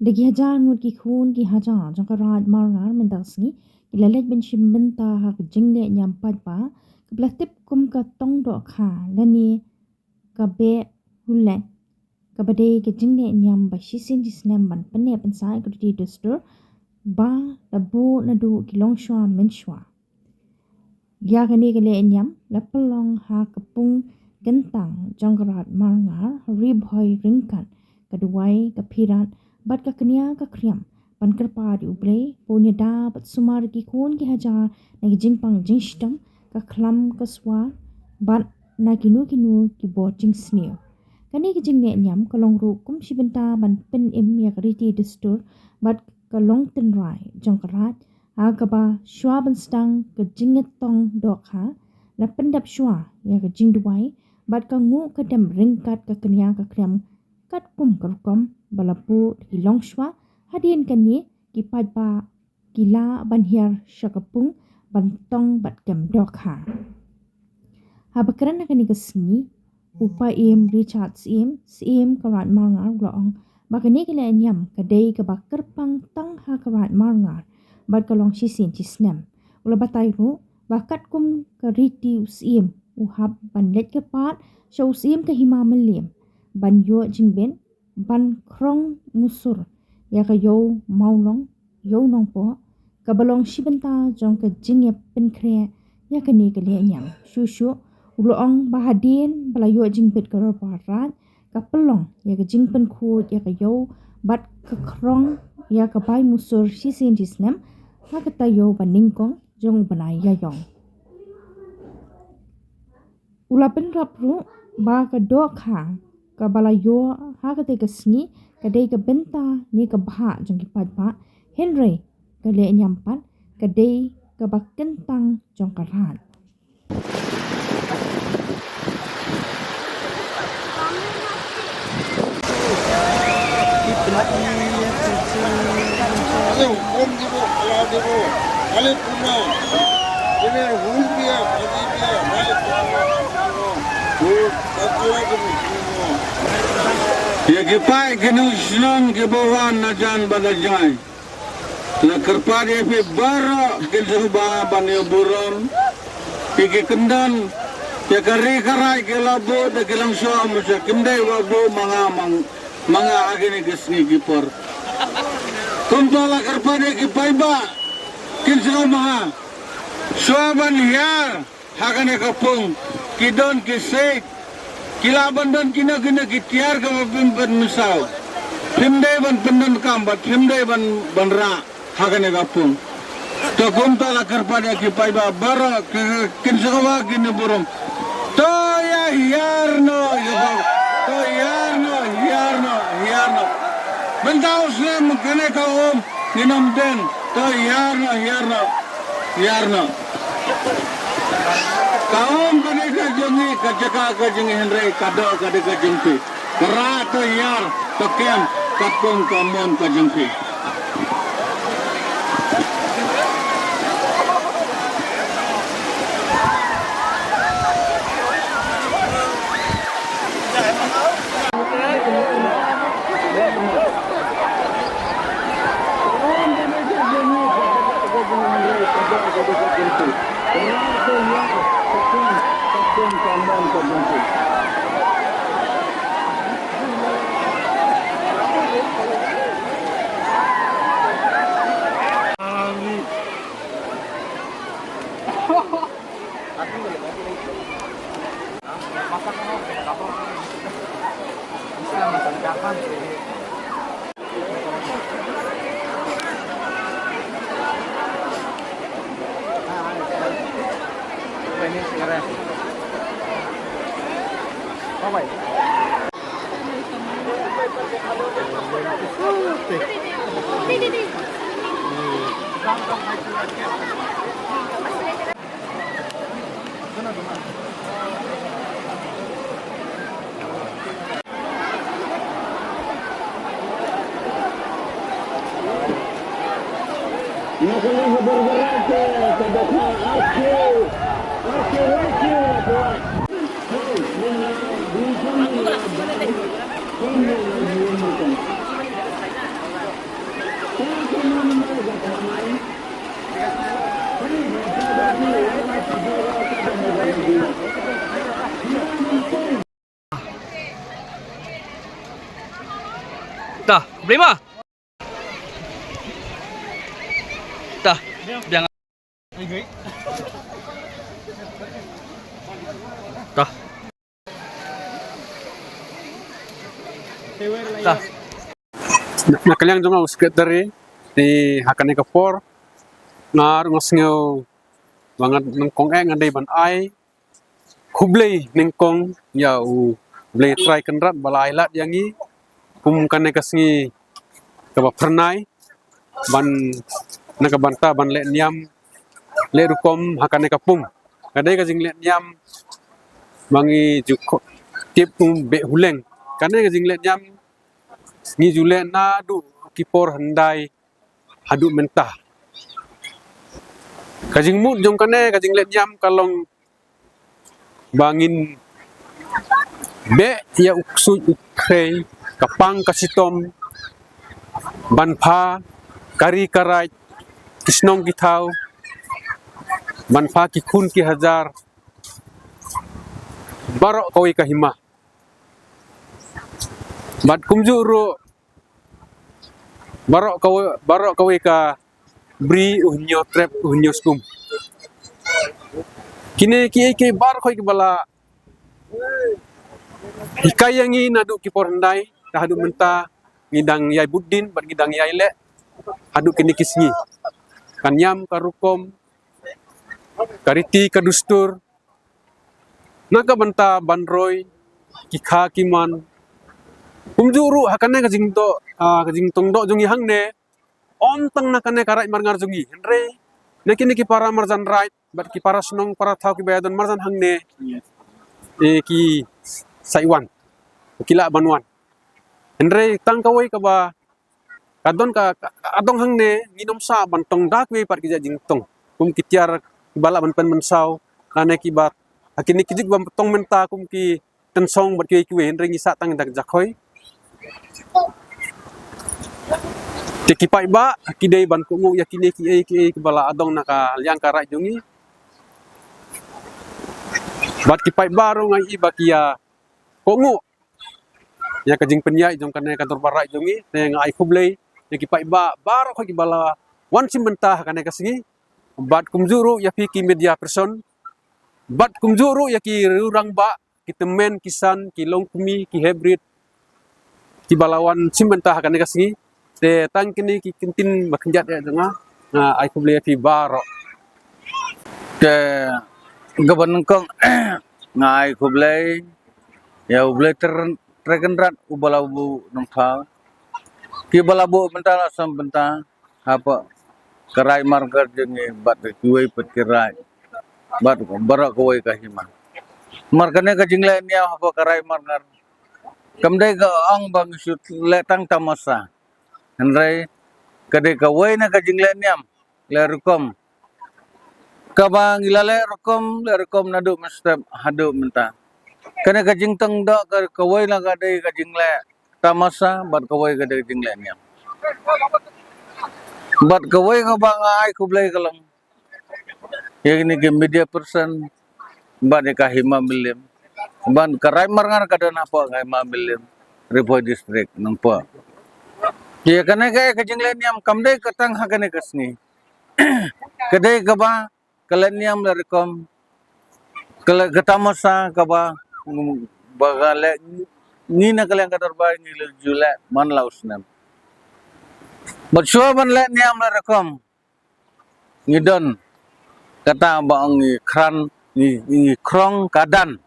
Dagi hajar ngut ki khun ki hajar jang ka rat mar ngar mentasni ki lalet ben shim benta ha ka jingle nyam pat pa ka blatip kum ka tong do kha lani ka be hulle ka bade ka jingle nyam ba shisin jisnam ban pane pensai ka di dostor ba la bu na du ki long shwa men shwa ya ka ni ka le nyam la pelong ha ka pung gentang jang ka rat mar ngar rib hoi ringkan ka duwai ka pirat bat ka kenya ka kriam pan kerpa di uble punya da bat sumar ki khun ki hajar na ki jingpang jingstam ka khlam ka swa bat na kinu ki bo jing sneo kani ki jing ne nyam ka long ru kum shibenta ban pen em ya ka riti distur bat ka long ten rai jong ka rat ha ka ba shwa ban stang ka jinget tong do kha la pendap shwa ya ka jing duwai bat ka ngu ka dem ringkat ka kenya ka kriam kat kum kerkom balapu ki long shwa hadien kani ki padba kila ban hiar shakapung ban tong bat kem dokha habakran kani kasni upa em Richard sim karat marngar glong bakani kila nyam kadai ka bakar pang tang ha karat marngar bat kalong shisin chisnam ula batai ru bakat kum kariti usim uhab ban let ke pat sha usim ka hima melim ban yo jingben ban krong musur ya ka yo maulong yo nong po ka balong shibenta jong ka jingye penkre ya ka ni ka le nyam shushu ulong bahadin bala yo jingbet ka ro parat ka pelong ya ka jingpen khu ya ka yo bat ka krong ya ka bai musur shisin jisnam ha ka ta yo baningkong jong banai ya yong ula pen rapru ba ka do kha ka bala yo ha ka te ka sni ka dei ka benta ni ka bha jong ki pat ba henry ka le nyam pat ka dei ka ba kentang jong ka rat Ya kipai kenusnon ke bawan najan badajai. La kerpade pe bara kelsu ba banyo buram. Pike kendan ya kare karai ke labo de kelang so musa kimdai wabo manga agene gesni kipor. Kumpala kerpade kipai ba kelsu maha. Suaban hiar hakane kapung kidon kisek kilaban dan kina kitiar ka mapimpan misal pimday ban pendan kambat pimday ban ra hakane kapung to kumta la karpada ki paiba bara kinsakawa kini burum to ya hiarno to hiarno bentau slim kene ka ninom den to hiarno kaum kene ka jongi kajaka ka jongi henry kado kade ka jongpi kera to yar to kem kapung kamon ka jongpi Dah, prima. Dah, jangan. Dah. Dah. Nakaliang jong sekretary di hakane ka for ngar ngasngeu bangat nengkong ngadai ban ai kublei nengkong ya u blei try kenrat balai lat yangi kum kane kasngi ka pernai ban naka banta ban le niam le rukom hakane ka pum kadai ka jing le niam mangi juko tip be huleng kane ka jing le niam ngi jule na du kipor handai hadu mentah kajing mut jong kane kajing let jam kalong bangin be ya uksu ukrei kapang kasitom banpa kari karai kisnong kitau banpa kikun ki hajar barok kawi kahima bat kumjuru barok kawi ka bri unyo trap unyo skum kini ki bar khoi bala hikayangi nadu ki porndai ta hadu menta ngidang yai buddin bat ngidang yai le hadu kini kisngi kanyam karukom kariti kadustur naga benta banroy kikha kiman kumjuru hakane kajing tongdo jongi hangne on tang nakane karai marngar jongi henre niki para marjan right bat ki para snong para thau ki bayadon marjan hangne ki saiwan kila banwan henre tang kawai ka ba kadon ka adong hangne nginom sa bantong dak we par ki jing tong kum kitiar bala ban pen mensau kane ki bat akini kijik bam tong menta kum ki tensong bat ki we henre ngisa tang dak jakhoi tiki pai ba kidai ban kungu yakini ki bala adong naka liang karai jungi bat ki pai baru ngai iba kia kungu ya kajing penyai jong kane kantor barai jungi ne ngai kublei ya ki pai ba baru ki bala wan sim bentah kane kasngi bat kumjuru ya ki media person bat kumjuru ya ki rurang ba ki temen kisan ki longkumi ki hybrid ki balawan sim bentah kane kasngi te tang kini ki kintin bakenjat ya denga ai kublei fi baro ke gaban kong ngai kublai ya ublai terkenrat ubalabu nongfa ki balabu bentar asam bentar apa kerai margar jengi bat kuai petkirai bat barak kuai kahima markane ka jingle ni apa kerai margar kamdai ka ong bang sut letang tamasa henrai kade kawai na ka jingle niam le rukom kabang ilale rekom nadu mestep hadu menta kene kajing teng do kawai la kade kajing le tamasa bat kawai kade kajing le niam bat kawai ngabang ai kublai kalang ini ke media person bat ka hima milim ban karai marngar kada napa hima milim Ripoy district nampa ya kene kajing le niam kamde katang hakane kasni kade kaba kaleniam rekom kala gatamasa kaba bagale ni na kalian kadar ba ni jule man lausnam batsua ban le niam rekom ngidon kata bang ni kran ni krong kadan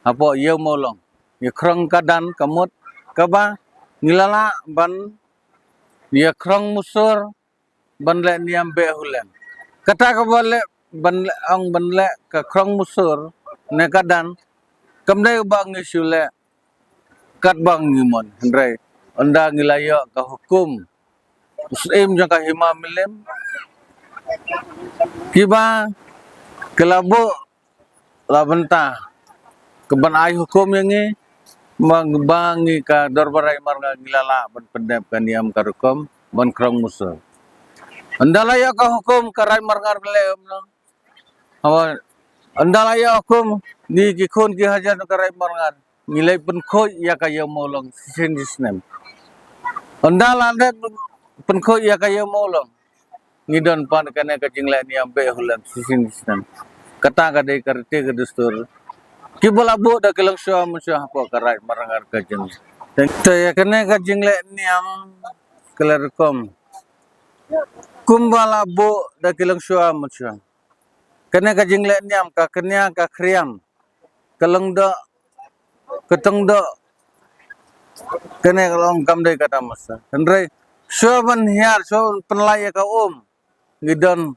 apa ye molong ni krong kadan kamut kaba ngilala ban ye krong musur ban le niam be hulen kata kaba le banle ka krong musur ne kadan kamdai bang isule kat bang ngimon hendrai anda ngilaya ka hukum usim jang ka hima milim kiba kelabu labenta keban ai hukum yangi magbangi ka dorbarai marga ngilala ban pendep kaniam karukom ban krong musur anda laya ka hukum karai margar bele awa Andalaya hukum ni kikun ki hajar karai marangan nilai penkoi ya kaya molong sinisnem. Andala net penkoi ya kaya molong ngidon pan kana ka jingla ni ambe hulan sinisnem. Kata ka dei karte ka dustur. Ki bolabo da kelang sya musya apa karai marangan ka jing. Tengto ya kana ka jingla ni am kelerkom. Kumbalabo da kelang sya musya. Kena ka jingle niam ka kenya ka kriam kaleng do keteng do kena kalong kam dei kata masa andre so ban hiar so penlaya ka ngidon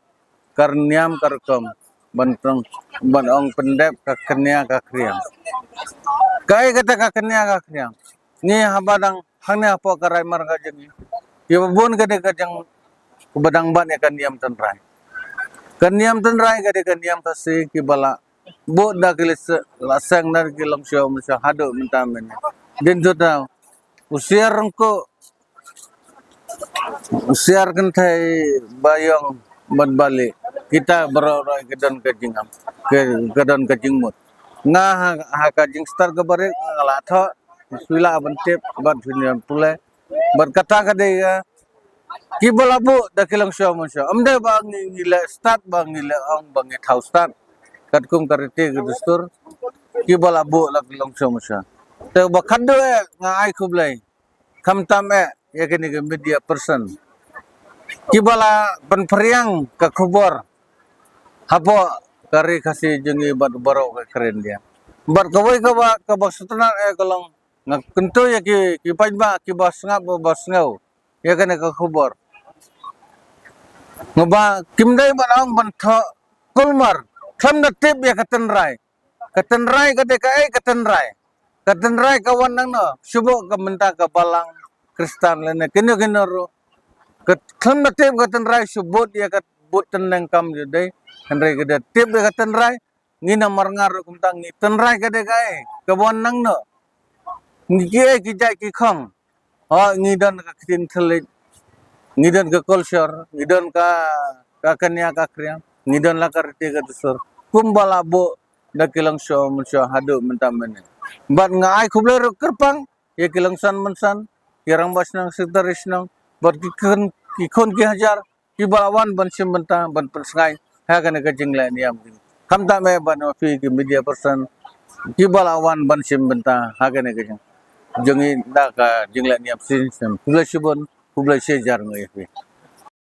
karniam karkom bantong ban ong pendep ka kenya ka kriam kai kata ka kenya ka kriam ni habadang hanya apa karai mar ka jengi yo bon ka de ka jang badang ban ya kan niam tenrai Kaniam tenrai kade kaniam tasi kibala bo da kilis lasang nar kilang syaw musya hado minta men din jota usiar ko usiar kan thai bayong bali kita beroroi kedon kajingam kedon kajingmut nga ha kajing star ke bare ngala tho sila bentep bat dunia pule berkata kade Kibala bu da kilang syaw musya amde bang ngile start bang ngile ong bang thau start kat kum karite ke dustur kibala bu la kilang syaw musya te bakado nga ai kublai kam tam ya kini ke media person kibala penperiang ke kubor hapo kari kasih jengi bat baro ke keren dia bat kawai ka basutna kalong nga kento ya ki pajba ki basngap basngau ya kene ka kubor ngaba kimdai barang bantho kulmar tham na tip ya katenrai kade ka katenrai kawan nang no subo ka menta ka balang kristan lene kino ro tham na tip katenrai subot ya kat but teneng kam judai henrai kade tip ya katenrai ngina marngar kumtang ni tenrai kade ka kawan nang no ngi ki jai ki khong ngidon ka kitin thelit ngidon ke culture ngidon ka kenya ka kriam ngidon la karti ka dusur kumbala bo da kilang syaw musya hadu menta mene bat nga ai kuble kerpang ya kilang san mensan kirang bas nang sitaris nang bat kikon ki hajar ki balawan ban sim benta ban persngai ha kana ka jingla ni am kam ta me ban fi ki media person ki balawan ban sim benta ha kana ka jengi da ka jingla ni am sin kuble sibon kublai sejar ngai